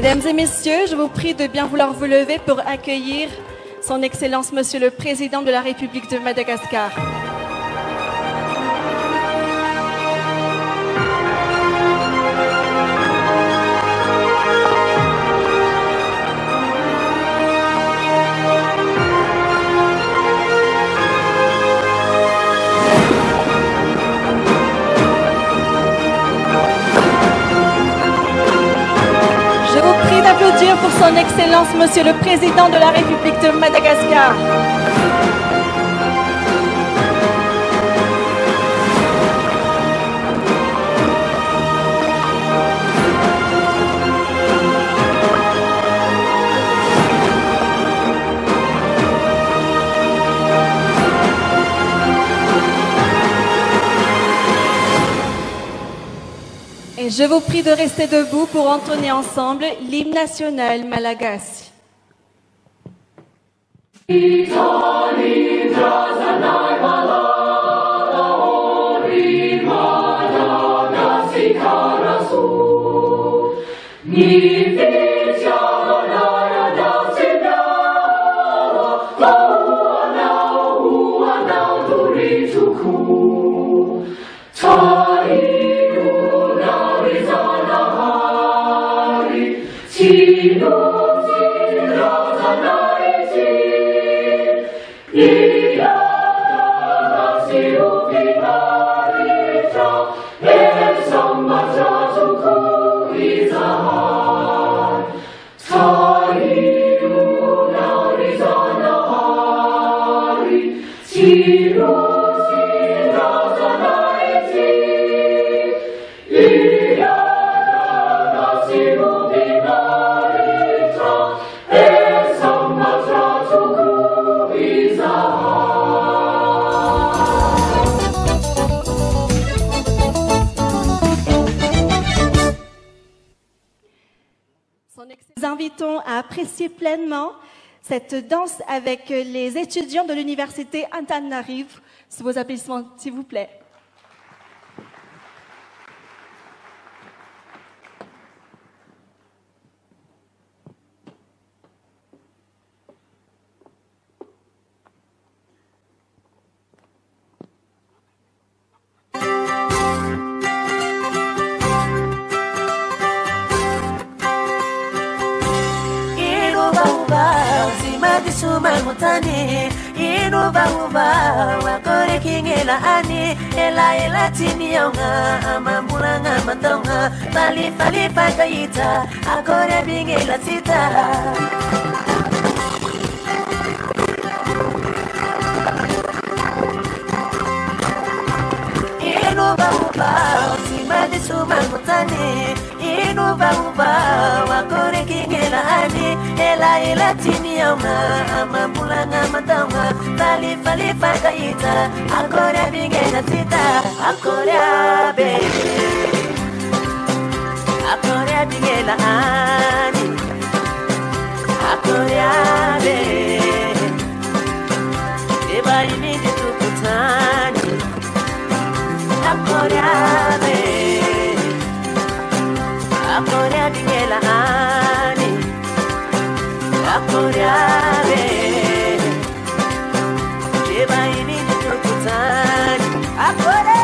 Mesdames et messieurs, je vous prie de bien vouloir vous lever pour accueillir Son Excellence Monsieur le Président de la République de Madagascar. Je vous prie d'applaudir pour Son Excellence Monsieur le Président de la République de Madagascar. Et je vous prie de rester debout pour entonner ensemble l'hymne national malagasy. Nous invitons à apprécier pleinement cette danse avec les étudiants de l'université Antananarivo. Sous vos applaudissements, s'il vous plaît. Mutani inuba uba wakore kingela ani ela tini yaunga amambulanga matonga fali pataita akore bingela sita inuba uba simadi suma mutani inuba uba wakore kingela ani ela tini yaunga amambulanga matonga fali pataita akore bingela sita akore bingela ani akore eba ini ditukutani akore bingela ani akore eba ini ditukutani akore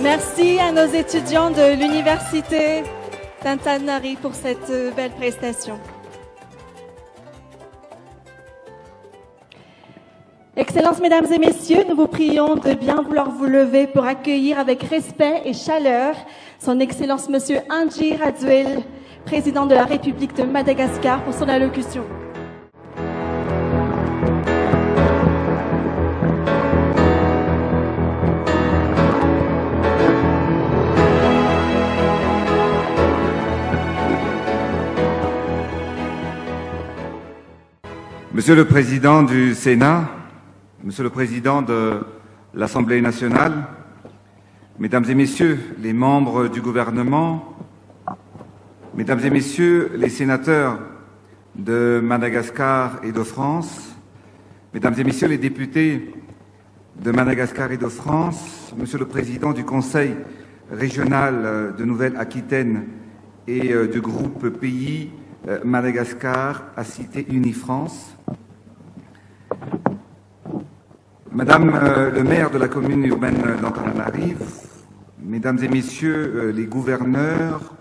Merci à nos étudiants de l'Université d'Antananarivo pour cette belle prestation. Excellences, Mesdames et Messieurs, nous vous prions de bien vouloir vous lever pour accueillir avec respect et chaleur Son Excellence Monsieur Andry Rajoelina, Président de la République de Madagascar, pour son allocution. Monsieur le Président du Sénat, Monsieur le Président de l'Assemblée nationale, Mesdames et Messieurs les membres du gouvernement, Mesdames et Messieurs les sénateurs de Madagascar et de France, Mesdames et Messieurs les députés de Madagascar et de France, Monsieur le Président du Conseil régional de Nouvelle-Aquitaine et du groupe pays Madagascar à Cité Unie France, Madame le maire de la commune urbaine d'Antananarivo, Mesdames et Messieurs les gouverneurs,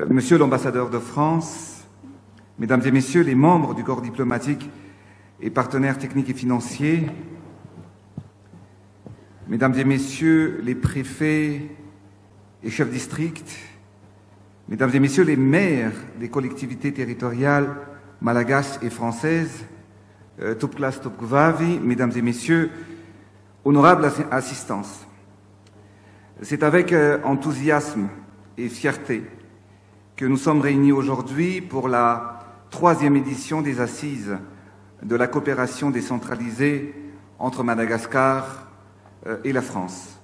Monsieur l'ambassadeur de France, Mesdames et Messieurs les membres du corps diplomatique et partenaires techniques et financiers, Mesdames et Messieurs les préfets et chefs de district, Mesdames et Messieurs les maires des collectivités territoriales malagasy et françaises, Topklas Topkvavi, Mesdames et Messieurs, honorables assistance. C'est avec enthousiasme et fierté que nous sommes réunis aujourd'hui pour la 3e édition des Assises de la coopération décentralisée entre Madagascar et la France.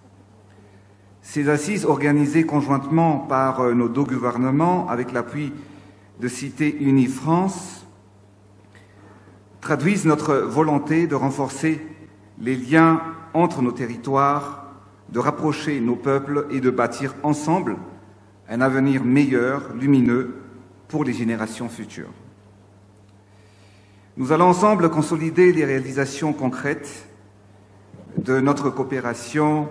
Ces assises, organisées conjointement par nos deux gouvernements avec l'appui de Cité Unie France, traduisent notre volonté de renforcer les liens entre nos territoires, de rapprocher nos peuples et de bâtir ensemble un avenir meilleur, lumineux, pour les générations futures. Nous allons ensemble consolider les réalisations concrètes de notre coopération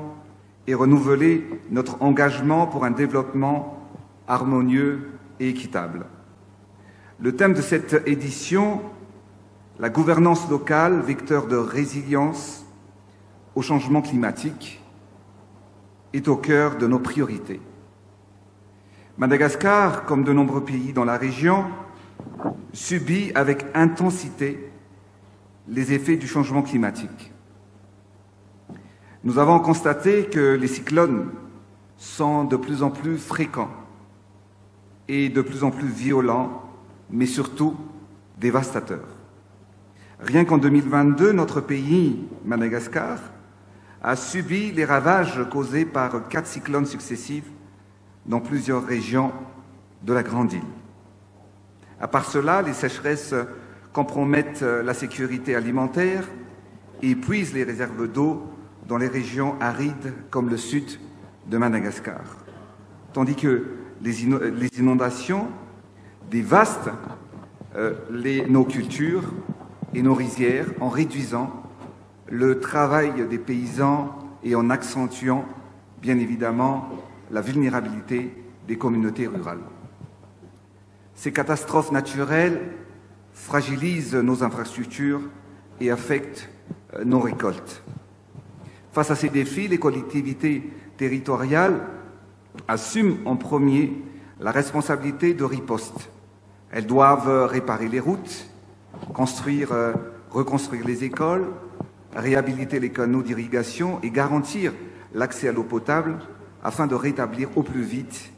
et renouveler notre engagement pour un développement harmonieux et équitable. Le thème de cette édition, la gouvernance locale, vecteur de résilience au changement climatique, est au cœur de nos priorités. Madagascar, comme de nombreux pays dans la région, subit avec intensité les effets du changement climatique. Nous avons constaté que les cyclones sont de plus en plus fréquents et de plus en plus violents, mais surtout dévastateurs. Rien qu'en 2022, notre pays, Madagascar, a subi les ravages causés par 4 cyclones successifs dans plusieurs régions de la Grande Île. À part cela, les sécheresses compromettent la sécurité alimentaire et épuisent les réserves d'eau dans les régions arides comme le sud de Madagascar, tandis que les inondations dévastent nos cultures et nos rizières en réduisant le travail des paysans et en accentuant, bien évidemment, la vulnérabilité des communautés rurales. Ces catastrophes naturelles fragilisent nos infrastructures et affectent nos récoltes. Face à ces défis, les collectivités territoriales assument en premier la responsabilité de riposte. Elles doivent réparer les routes, reconstruire les écoles, réhabiliter les canaux d'irrigation et garantir l'accès à l'eau potable afin de rétablir au plus vite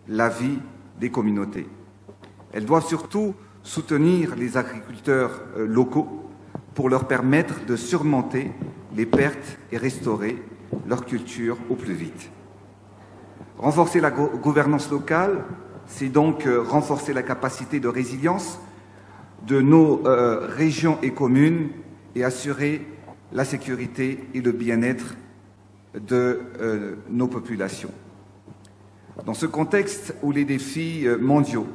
la vie des communautés. Elles doivent surtout soutenir les agriculteurs locaux pour leur permettre de surmonter les pertes et restaurer leur culture au plus vite. Renforcer la gouvernance locale, c'est donc renforcer la capacité de résilience de nos régions et communes et assurer la sécurité et le bien-être de nos populations. Dans ce contexte où les défis mondiaux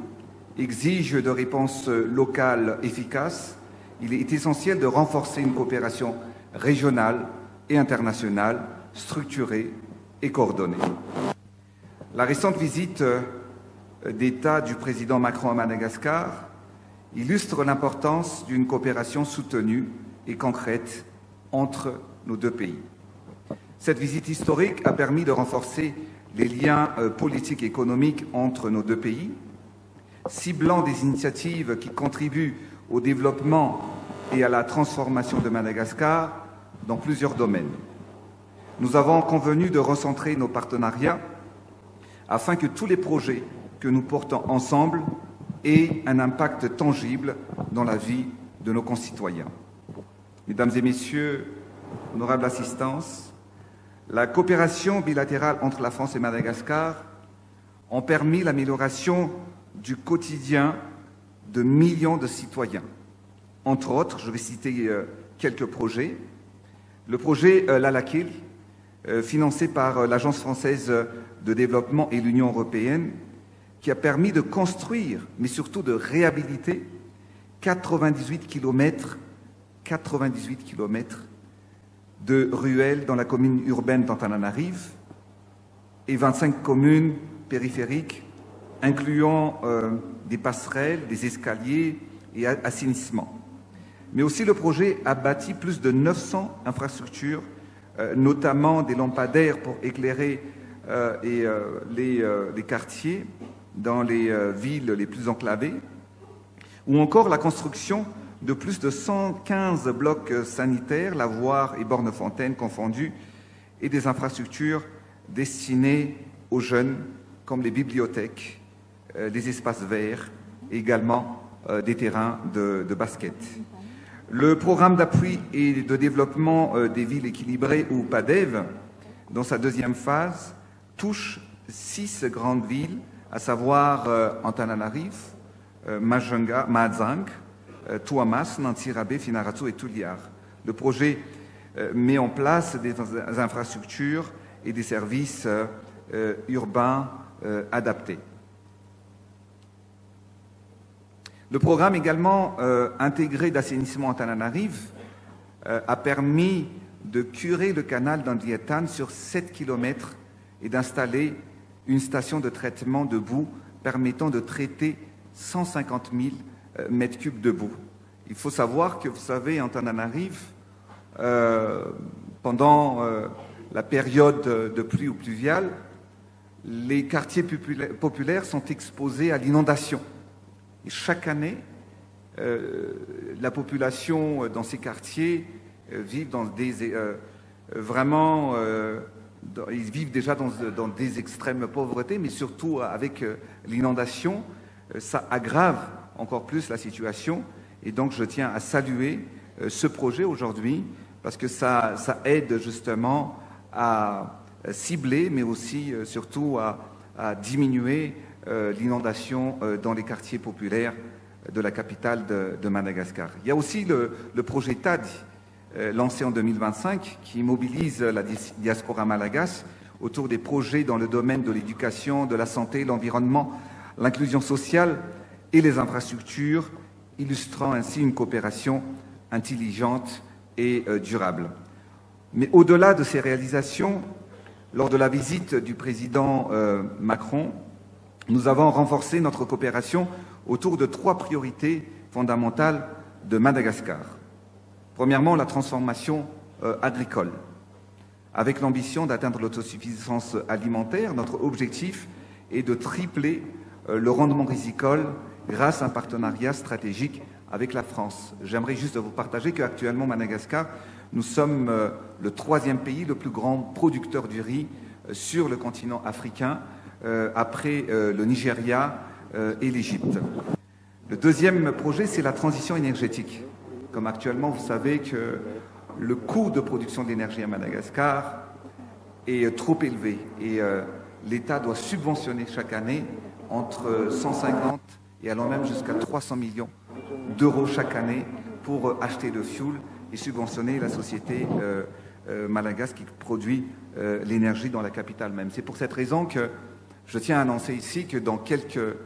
exigent de réponses locales efficaces, il est essentiel de renforcer une coopération régionale et internationale structurée et coordonnée. La récente visite d'État du président Macron à Madagascar illustre l'importance d'une coopération soutenue et concrète entre nos deux pays. Cette visite historique a permis de renforcer les liens politiques et économiques entre nos deux pays, ciblant des initiatives qui contribuent au développement et à la transformation de Madagascar dans plusieurs domaines. Nous avons convenu de recentrer nos partenariats afin que tous les projets que nous portons ensemble aient un impact tangible dans la vie de nos concitoyens. Mesdames et Messieurs, honorable assistance, la coopération bilatérale entre la France et Madagascar a permis l'amélioration du quotidien de millions de citoyens. Entre autres, je vais citer quelques projets. Le projet Lalakil, financé par l'Agence française de développement et l'Union européenne, qui a permis de construire, mais surtout de réhabiliter 98 kilomètres de ruelles dans la commune urbaine d'Antananarive et 25 communes périphériques, incluant des passerelles, des escaliers et assainissement. Mais aussi le projet a bâti plus de 900 infrastructures, notamment des lampadaires pour éclairer les quartiers dans les villes les plus enclavées, ou encore la construction de plus de 115 blocs sanitaires, lavoirs et bornes fontaines confondus, et des infrastructures destinées aux jeunes, comme les bibliothèques, des espaces verts, et également des terrains de basket. Le programme d'appui et de développement des villes équilibrées, ou PADEV, dans sa deuxième phase, touche 6 grandes villes, à savoir Antananarive, Majunga, Mahajang, Tuamas, Nantsirabe, Finaratsu et Tuliar. Le projet met en place des infrastructures et des services urbains adaptés. Le programme également intégré d'assainissement Antananarive a permis de curer le canal d'Andriatan sur 7 km et d'installer une station de traitement de boue permettant de traiter 150 000 mètres cubes de boue. Il faut savoir que, vous savez, Antananarive, pendant la période de pluie ou pluviale, les quartiers populaires sont exposés à l'inondation. Et chaque année, la population dans ces quartiers vit dans des ils vivent déjà dans des extrêmes pauvretés, mais surtout avec l'inondation, ça aggrave encore plus la situation. Et donc, je tiens à saluer ce projet aujourd'hui, parce que ça aide justement à cibler, mais aussi surtout à diminuer l'inondation dans les quartiers populaires de la capitale de Madagascar. Il y a aussi le projet TADI, lancé en 2025, qui mobilise la diaspora malgache autour des projets dans le domaine de l'éducation, de la santé, l'environnement, l'inclusion sociale et les infrastructures, illustrant ainsi une coopération intelligente et durable. Mais au-delà de ces réalisations, lors de la visite du président Macron, nous avons renforcé notre coopération autour de 3 priorités fondamentales de Madagascar. Premièrement, la transformation agricole. Avec l'ambition d'atteindre l'autosuffisance alimentaire, notre objectif est de tripler le rendement rizicole grâce à un partenariat stratégique avec la France. J'aimerais juste vous partager qu'actuellement, Madagascar, nous sommes le 3e pays le plus grand producteur du riz sur le continent africain, après le Nigeria et l'Égypte. Le deuxième projet, c'est la transition énergétique. Comme actuellement, vous savez que le coût de production d'énergie à Madagascar est trop élevé et l'État doit subventionner chaque année entre 150 et allant même jusqu'à 300 millions d'euros chaque année pour acheter le fioul et subventionner la société malagasy qui produit l'énergie dans la capitale même. C'est pour cette raison que je tiens à annoncer ici que dans quelques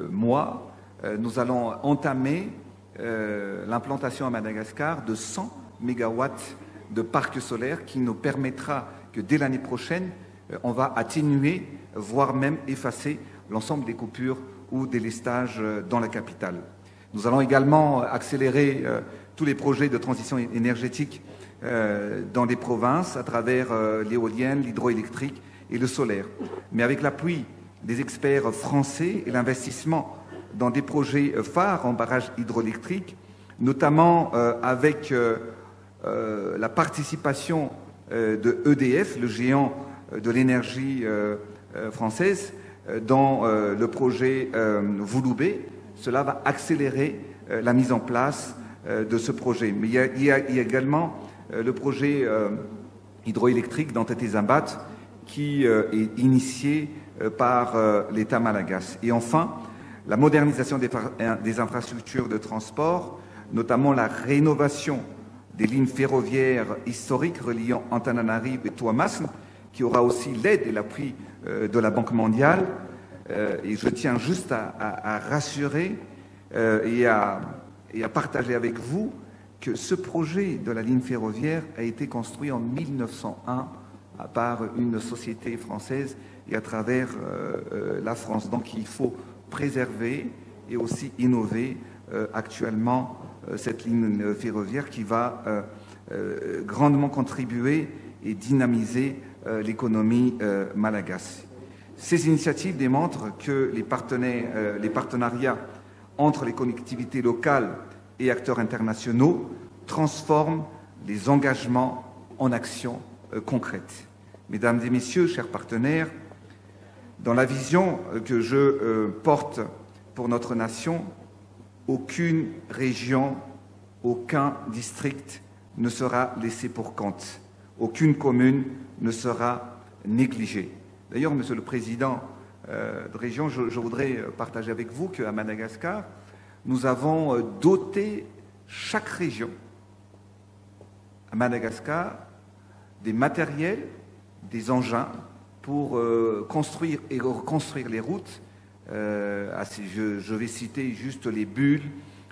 mois, nous allons entamer l'implantation à Madagascar de 100 mégawatts de parcs solaires qui nous permettra que dès l'année prochaine, on va atténuer, voire même effacer l'ensemble des coupures ou des lestages dans la capitale. Nous allons également accélérer tous les projets de transition énergétique dans les provinces à travers l'éolienne, l'hydroélectrique et le solaire. Mais avec l'appui des experts français et l'investissement dans des projets phares en barrages hydroélectriques, notamment avec la participation de EDF, le géant de l'énergie française, dans le projet Vouloubé. Cela va accélérer la mise en place de ce projet. Mais il y a également le projet hydroélectrique d'Antete-Zambat qui est initié par l'État malagasy. Et enfin, la modernisation des infrastructures de transport, notamment la rénovation des lignes ferroviaires historiques reliant Antananarivo et Tuamasin, qui aura aussi l'aide et l'appui de la Banque mondiale. Et je tiens juste à rassurer et à partager avec vous que ce projet de la ligne ferroviaire a été construit en 1901 par une société française et à travers la France. Donc il faut préserver et aussi innover actuellement cette ligne ferroviaire qui va grandement contribuer et dynamiser l'économie malagasy. Ces initiatives démontrent que les partenariats entre les collectivités locales et acteurs internationaux transforment les engagements en actions concrètes. Mesdames et messieurs, chers partenaires, dans la vision que je porte pour notre nation, aucune région, aucun district ne sera laissé pour compte. Aucune commune ne sera négligée. D'ailleurs, Monsieur le Président de région, je voudrais partager avec vous qu'à Madagascar, nous avons doté chaque région à Madagascar des matériels, des engins pour construire et reconstruire les routes. Je vais citer juste les bulles,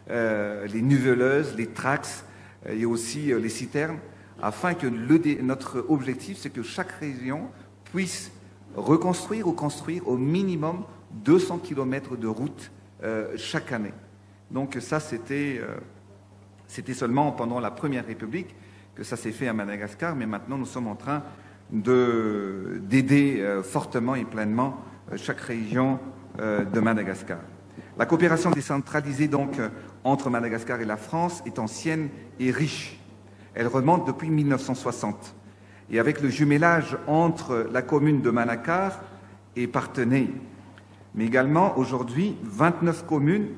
les niveleuses, les tracks et aussi les citernes, afin que notre objectif, c'est que chaque région puisse reconstruire ou construire au minimum 200 km de route chaque année. Donc ça, c'était seulement pendant la Première République que ça s'est fait à Madagascar, mais maintenant nous sommes en train d'aider fortement et pleinement chaque région de Madagascar. La coopération décentralisée donc entre Madagascar et la France est ancienne et riche. Elle remonte depuis 1960. Et avec le jumelage entre la commune de Manakar et Parthenay, mais également aujourd'hui 29 communes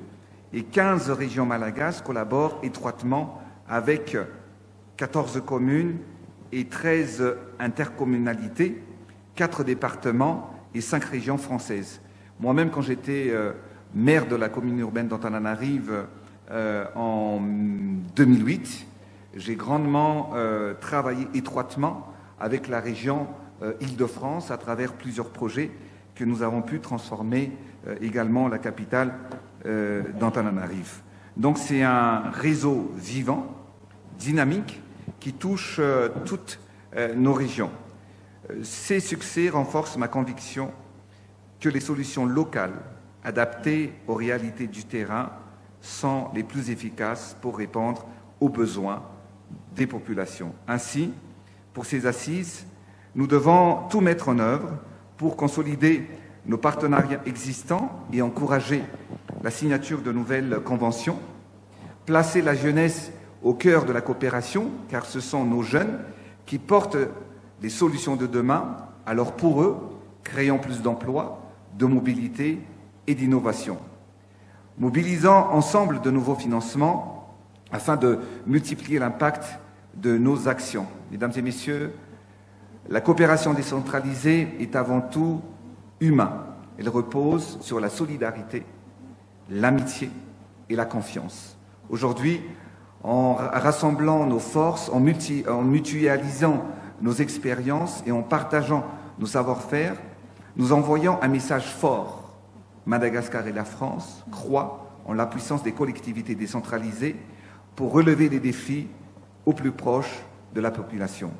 et 15 régions malagasy collaborent étroitement avec 14 communes et 13 intercommunalités, 4 départements et 5 régions françaises. Moi-même, quand j'étais maire de la commune urbaine d'Antananarivo en 2008, j'ai grandement travaillé étroitement avec la région Île-de-France à travers plusieurs projets que nous avons pu transformer également la capitale d'Antananarivo. Donc c'est un réseau vivant, dynamique, qui touche toutes nos régions. Ces succès renforcent ma conviction que les solutions locales adaptées aux réalités du terrain sont les plus efficaces pour répondre aux besoins des populations. Ainsi, pour ces assises, nous devons tout mettre en œuvre pour consolider nos partenariats existants et encourager la signature de nouvelles conventions, placer la jeunesse au cœur de la coopération, car ce sont nos jeunes qui portent les solutions de demain. Alors pour eux, créons plus d'emplois, de mobilité et d'innovation. Mobilisons ensemble de nouveaux financements afin de multiplier l'impact de nos actions. Mesdames et messieurs, la coopération décentralisée est avant tout humaine. Elle repose sur la solidarité, l'amitié et la confiance. Aujourd'hui, en rassemblant nos forces, en mutualisant nos expériences et en partageant nos savoir-faire, nous envoyons un message fort. Madagascar et la France croient en la puissance des collectivités décentralisées pour relever les défis au plus proche de la population.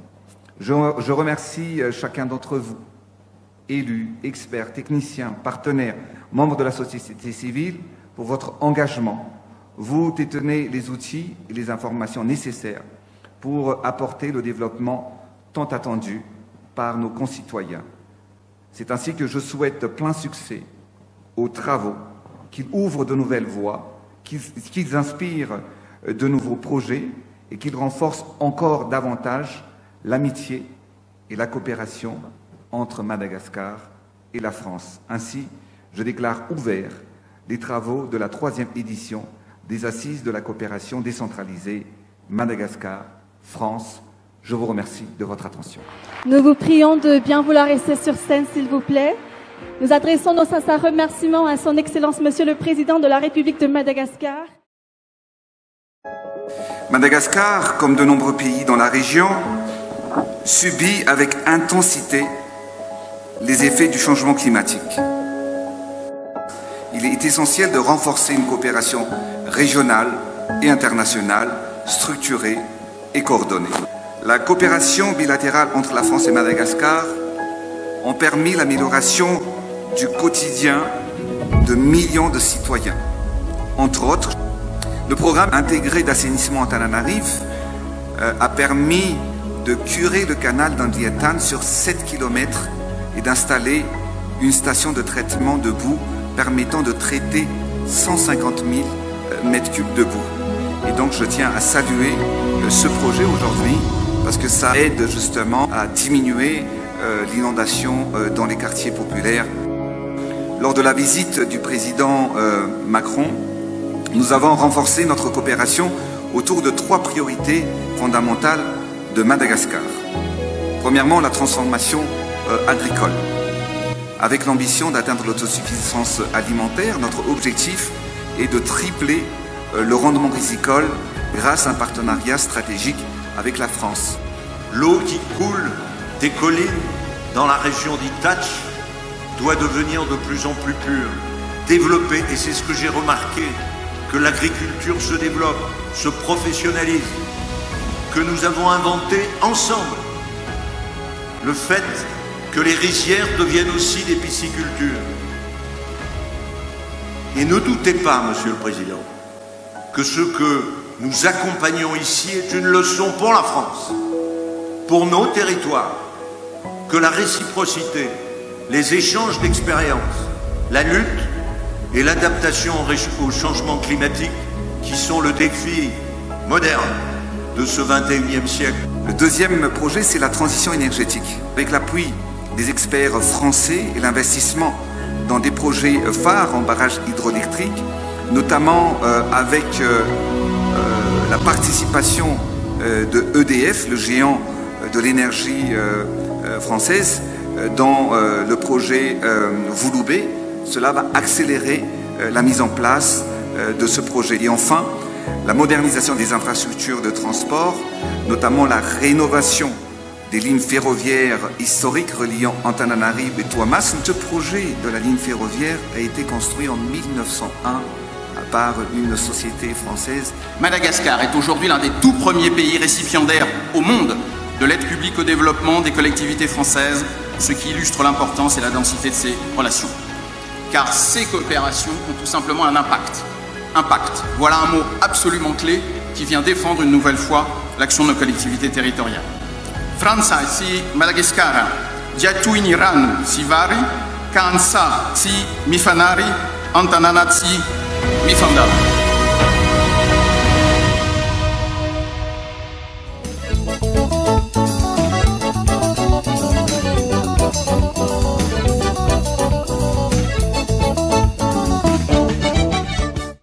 Je remercie chacun d'entre vous, élus, experts, techniciens, partenaires, membres de la société civile, pour votre engagement. Vous détenez les outils et les informations nécessaires pour apporter le développement tant attendu par nos concitoyens. C'est ainsi que je souhaite plein succès aux travaux, qu'ils ouvrent de nouvelles voies, qu'ils inspirent de nouveaux projets et qu'ils renforcent encore davantage l'amitié et la coopération entre Madagascar et la France. Ainsi, je déclare ouverts les travaux de la 3e édition des Assises de la coopération décentralisée Madagascar-France. Je vous remercie de votre attention. Nous vous prions de bien vouloir rester sur scène, s'il vous plaît. Nous adressons nos sincères remerciements à son Excellence Monsieur le Président de la République de Madagascar. Madagascar, comme de nombreux pays dans la région, subit avec intensité les effets du changement climatique. Il est essentiel de renforcer une coopération régionale et internationale, structurée et coordonnée. La coopération bilatérale entre la France et Madagascar a permis l'amélioration du quotidien de millions de citoyens. Entre autres, le programme intégré d'assainissement Antananarive a permis de curer le canal d'Andriatan sur 7 km et d'installer une station de traitement de boue permettant de traiter 150 000 m3 de boue. Et donc je tiens à saluer ce projet aujourd'hui parce que ça aide justement à diminuer l'inondation dans les quartiers populaires. Lors de la visite du président Macron, nous avons renforcé notre coopération autour de 3 priorités fondamentales de Madagascar. Premièrement, la transformation agricole. Avec l'ambition d'atteindre l'autosuffisance alimentaire, notre objectif est de tripler le rendement risicole grâce à un partenariat stratégique avec la France. L'eau qui coule des collines dans la région d'Itache doit devenir de plus en plus pure, développer, et c'est ce que j'ai remarqué, que l'agriculture se développe, se professionnalise, que nous avons inventé ensemble le fait que les rizières deviennent aussi des piscicultures. Et ne doutez pas, Monsieur le Président, que ce que nous accompagnons ici est une leçon pour la France, pour nos territoires, que la réciprocité, les échanges d'expériences, la lutte et l'adaptation au changement climatique qui sont le défi moderne de ce 21e siècle. Le deuxième projet, c'est la transition énergétique. Avec l'appui des experts français et l'investissement dans des projets phares en barrages hydroélectriques, notamment avec la participation de EDF, le géant de l'énergie française, dans le projet Vouloubé. Cela va accélérer la mise en place de ce projet. Et enfin, la modernisation des infrastructures de transport, notamment la rénovation des lignes ferroviaires historiques reliant Antananarive et Tuamas. Ce projet de la ligne ferroviaire a été construit en 1901 par une société française. Madagascar est aujourd'hui l'un des tout premiers pays récipiendaires au monde de l'aide publique au développement des collectivités françaises, ce qui illustre l'importance et la densité de ces relations. Car ces coopérations ont tout simplement un impact. Impact, voilà un mot absolument clé qui vient défendre une nouvelle fois l'action de nos collectivités territoriales. Franța si Madagascar, Diatuiniran si Vari, Kansa si Mifanari, Antananat si Mifandala.